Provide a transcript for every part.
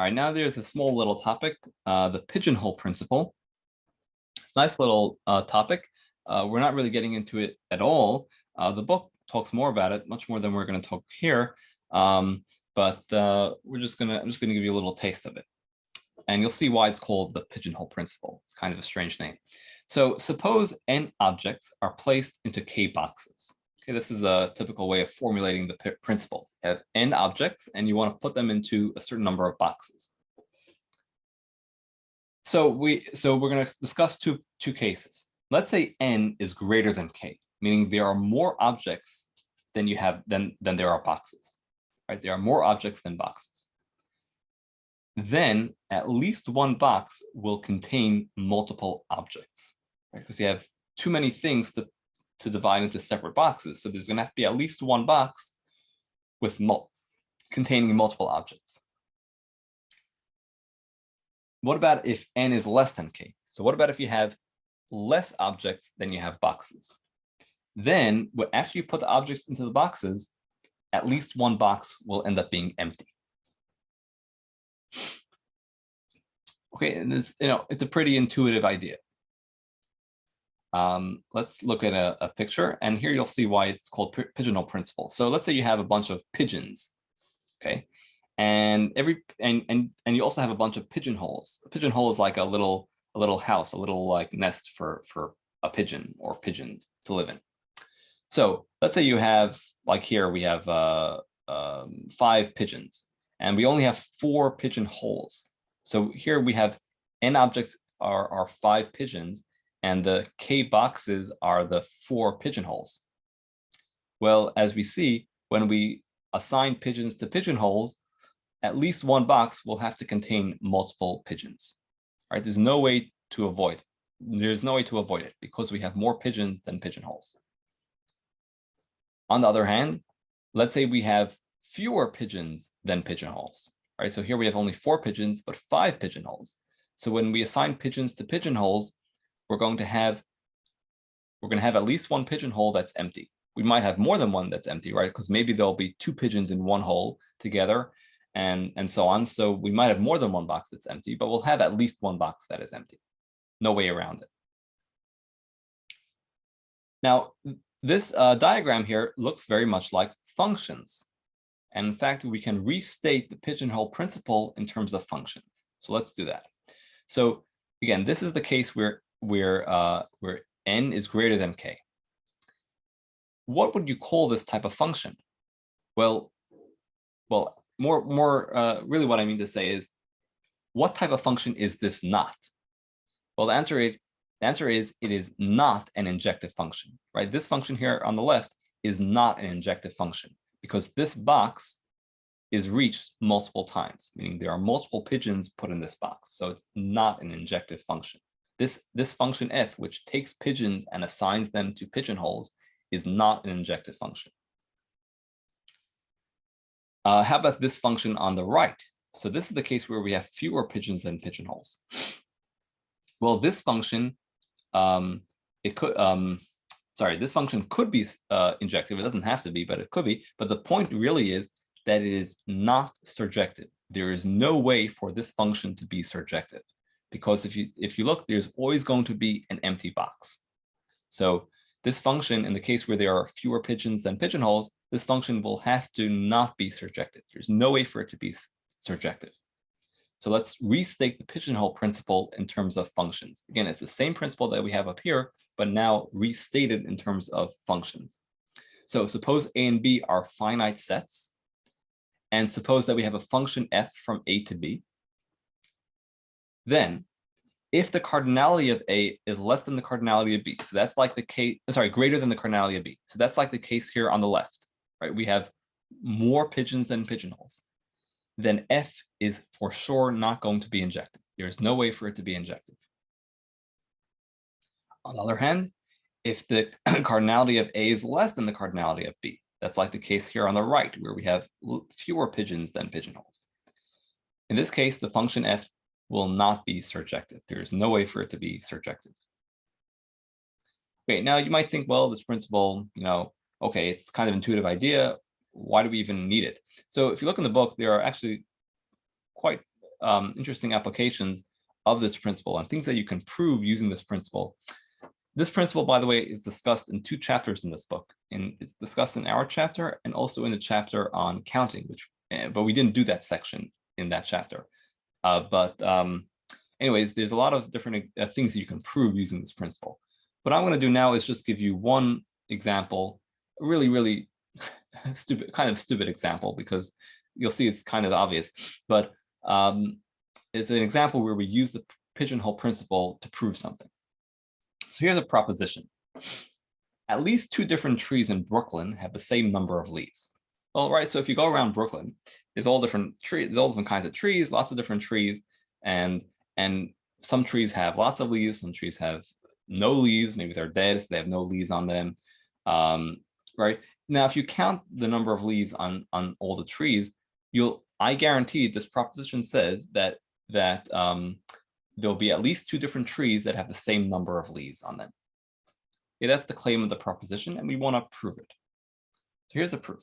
All right, now there's a small little topic, the pigeonhole principle. It's a nice little topic. We're not really getting into it at all. The book talks more about it, much more than we're going to talk here. But I'm just gonna give you a little taste of it, and you'll see why it's called the pigeonhole principle. It's kind of a strange name. So suppose n objects are placed into k boxes. Okay, this is a typical way of formulating the principle. You have n objects, and you want to put them into a certain number of boxes. So we're going to discuss two cases. Let's say n is greater than k, meaning there are more objects than you have than there are boxes. Right? There are more objects than boxes. Then at least one box will contain multiple objects, right? Because you have too many things to divide into separate boxes. So there's going to have to be at least one box with containing multiple objects. What about if n is less than k? So what about if you have less objects than you have boxes? Then after you put the objects into the boxes, at least one box will end up being empty. Okay, and this, it's a pretty intuitive idea. Let's look at a picture, and here you'll see why it's called pigeonhole principle. So let's say you have a bunch of pigeons, okay, and you also have a bunch of pigeonholes. A pigeonhole is like a little house, a little like nest for a pigeon or pigeons to live in. So let's say you have, like here we have 5 pigeons, and we only have 4 pigeonholes. So here we have n objects are 5 pigeons, and the k boxes are the 4 pigeonholes. Well, as we see, when we assign pigeons to pigeonholes, at least one box will have to contain multiple pigeons. Right? There's no way to avoid it because we have more pigeons than pigeonholes. On the other hand, let's say we have fewer pigeons than pigeonholes. Right? So here we have only 4 pigeons, but 5 pigeonholes. So when we assign pigeons to pigeonholes, we're going to have at least one pigeonhole that's empty. We might have more than one that's empty, right? Because maybe there'll be 2 pigeons in one hole together, and so on. So we might have more than one box that's empty, but we'll have at least one box that is empty. No way around it. Now, this diagram here looks very much like functions. And in fact, we can restate the pigeonhole principle in terms of functions. So let's do that. So again, this is the case where n is greater than k. What would you call this type of function? Well, really what I mean to say is, what type of function is this not? Well, the answer is it is not an injective function, right? This function here on the left is not an injective function because this box is reached multiple times, meaning there are multiple pigeons put in this box. So it's not an injective function. This function f, which takes pigeons and assigns them to pigeonholes, is not an injective function. How about this function on the right? So this is the case where we have fewer pigeons than pigeonholes. Well, this function, this function could be injective. It doesn't have to be, but it could be. But the point really is that it is not surjective. There is no way for this function to be surjective, because if you look, there's always going to be an empty box. So this function, in the case where there are fewer pigeons than pigeonholes, this function will have to not be surjective. There's no way for it to be surjective. So let's restate the pigeonhole principle in terms of functions. Again, it's the same principle that we have up here, but now restated in terms of functions. So suppose a and b are finite sets, and suppose that we have a function f from a to b. Then, if the cardinality of a is less than the cardinality of b, so that's like the case, greater than the cardinality of b. So that's like the case here on the left, right? We have more pigeons than pigeonholes. Then f is for sure not going to be injective. There's no way for it to be injective. On the other hand, if the cardinality of a is less than the cardinality of b, that's like the case here on the right, where we have fewer pigeons than pigeonholes. In this case, the function f will not be surjective. There is no way for it to be surjective. Okay, now you might think, well, this principle, okay, it's kind of an intuitive idea. Why do we even need it? So if you look in the book, there are actually quite interesting applications of this principle and things that you can prove using this principle. This principle, by the way, is discussed in 2 chapters in this book, and it's discussed in our chapter and also in the chapter on counting, but we didn't do that section in that chapter. Anyways, there's a lot of different things that you can prove using this principle. What I'm going to do now is just give you one example, really stupid example, because you'll see it's kind of obvious, but it's an example where we use the pigeonhole principle to prove something. So here's a proposition. At least 2 different trees in Brooklyn have the same number of leaves. Well, right, so if you go around Brooklyn, there's all different trees, there's all different kinds of trees, lots of different trees, and some trees have lots of leaves, some trees have no leaves, maybe they're dead, so they have no leaves on them. Right? Now, if you count the number of leaves on all the trees, I guarantee this proposition says that there'll be at least 2 different trees that have the same number of leaves on them. Okay, that's the claim of the proposition, and we want to prove it. So here's the proof.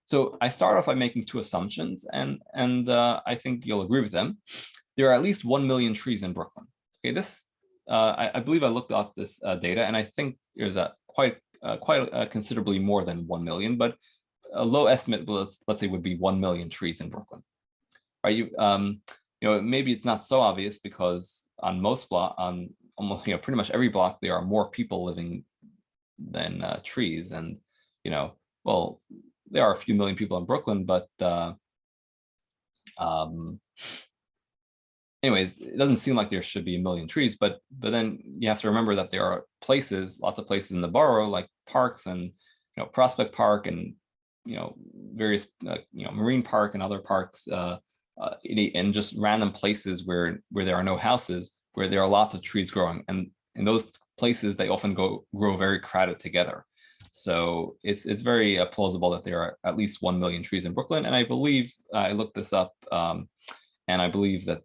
So I start off by making 2 assumptions, and I think you'll agree with them. There are at least 1 million trees in Brooklyn. Okay, this I believe I looked up this data, and I think there's quite considerably more than 1 million, but a low estimate, let's say, would be 1 million trees in Brooklyn. Are you? Maybe it's not so obvious because on almost pretty much every block there are more people living than trees, and well, there are a few million people in Brooklyn, but anyways, it doesn't seem like there should be 1 million trees, but then you have to remember that there are lots of places in the borough, like parks and Prospect Park and various Marine Park and other parks, and just random places where there are no houses, where there are lots of trees growing, and in those places they often grow very crowded together. So it's very plausible that there are at least 1 million trees in Brooklyn, and I believe I looked this up, and I believe that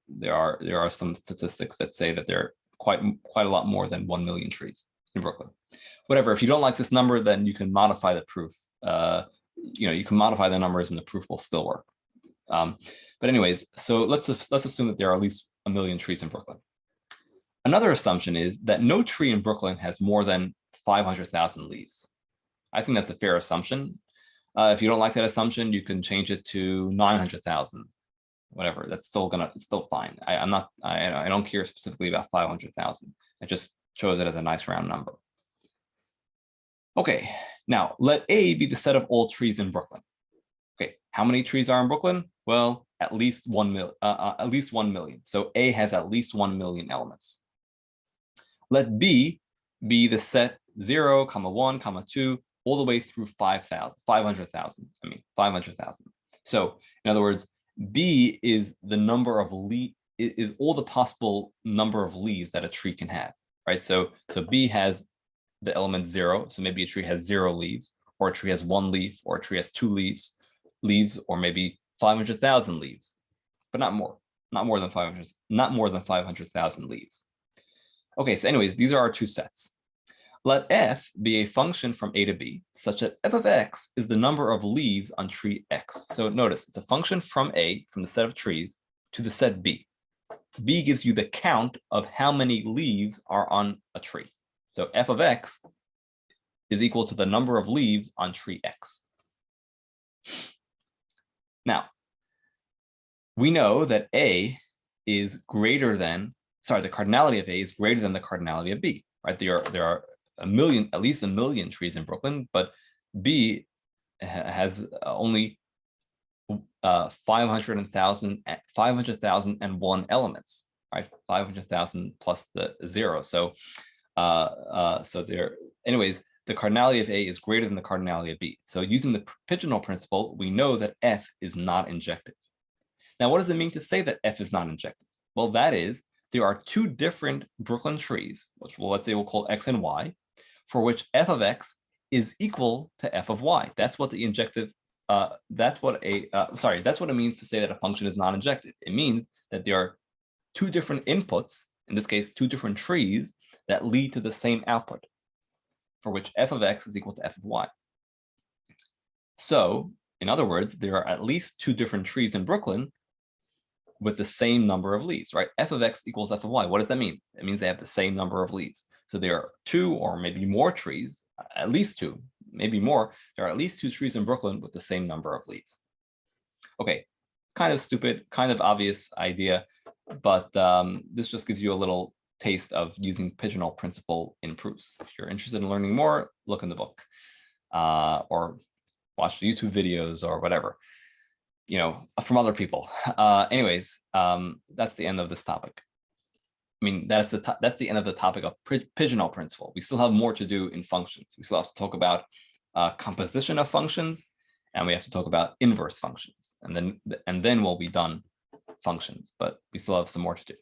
there are some statistics that say that there are quite a lot more than 1 million trees in Brooklyn. Whatever, if you don't like this number, then you can modify the proof. You can modify the numbers, and the proof will still work. But anyways, so let's assume that there are at least 1 million trees in Brooklyn. Another assumption is that no tree in Brooklyn has more than 500,000 leaves. I think that's a fair assumption. If you don't like that assumption, you can change it to 900,000. Whatever, it's still fine. I don't care specifically about 500,000. I just chose it as a nice round number. Okay, now let A be the set of all trees in Brooklyn. Okay, how many trees are in Brooklyn? Well, at least 1 million. So A has at least 1 million elements. Let B be the set 0, 1, 2, all the way through 500,000. So in other words, B is the number of is all the possible number of leaves that a tree can have, right? So B has the element 0. So maybe a tree has 0 leaves, or a tree has 1 leaf, or a tree has 2 leaves, or maybe 500,000 leaves, but not more than 500,000 leaves. Okay, so anyways, these are our 2 sets. Let f be a function from a to b, such that f of x is the number of leaves on tree x. So notice, it's a function from a, from the set of trees, to the set b. B gives you the count of how many leaves are on a tree. So f of x is equal to the number of leaves on tree x. Now, we know that a is greater than, the cardinality of a is greater than the cardinality of b, right? There are at least 1 million trees in Brooklyn, but B has only 500,001 elements, right? 500,000 plus the 0. So anyways, the cardinality of A is greater than the cardinality of B. So using the Pigeonhole principle, we know that F is not injective. Now, what does it mean to say that F is not injective? Well, that is, there are 2 different Brooklyn trees, which let's say we'll call X and Y, for which f of x is equal to f of y. That's what the injective, that's what it means to say that a function is non-injective. It means that there are 2 different inputs, in this case, 2 different trees that lead to the same output, for which f of x is equal to f of y. So, in other words, there are at least 2 different trees in Brooklyn with the same number of leaves, right? F of x equals f of y. What does that mean? It means they have the same number of leaves. So there are two or maybe more trees, at least two, maybe more. There are at least two trees in Brooklyn with the same number of leaves. Okay, kind of stupid, kind of obvious idea, but this just gives you a little taste of using Pigeonhole Principle in proofs. If you're interested in learning more, look in the book or watch the YouTube videos or whatever, you know, from other people. Anyways, that's the end of this topic. I mean, that's the end of the topic of Pigeonhole Principle. We still have more to do in functions. We still have to talk about composition of functions, and we have to talk about inverse functions, and then we'll be done functions. But we still have some more to do.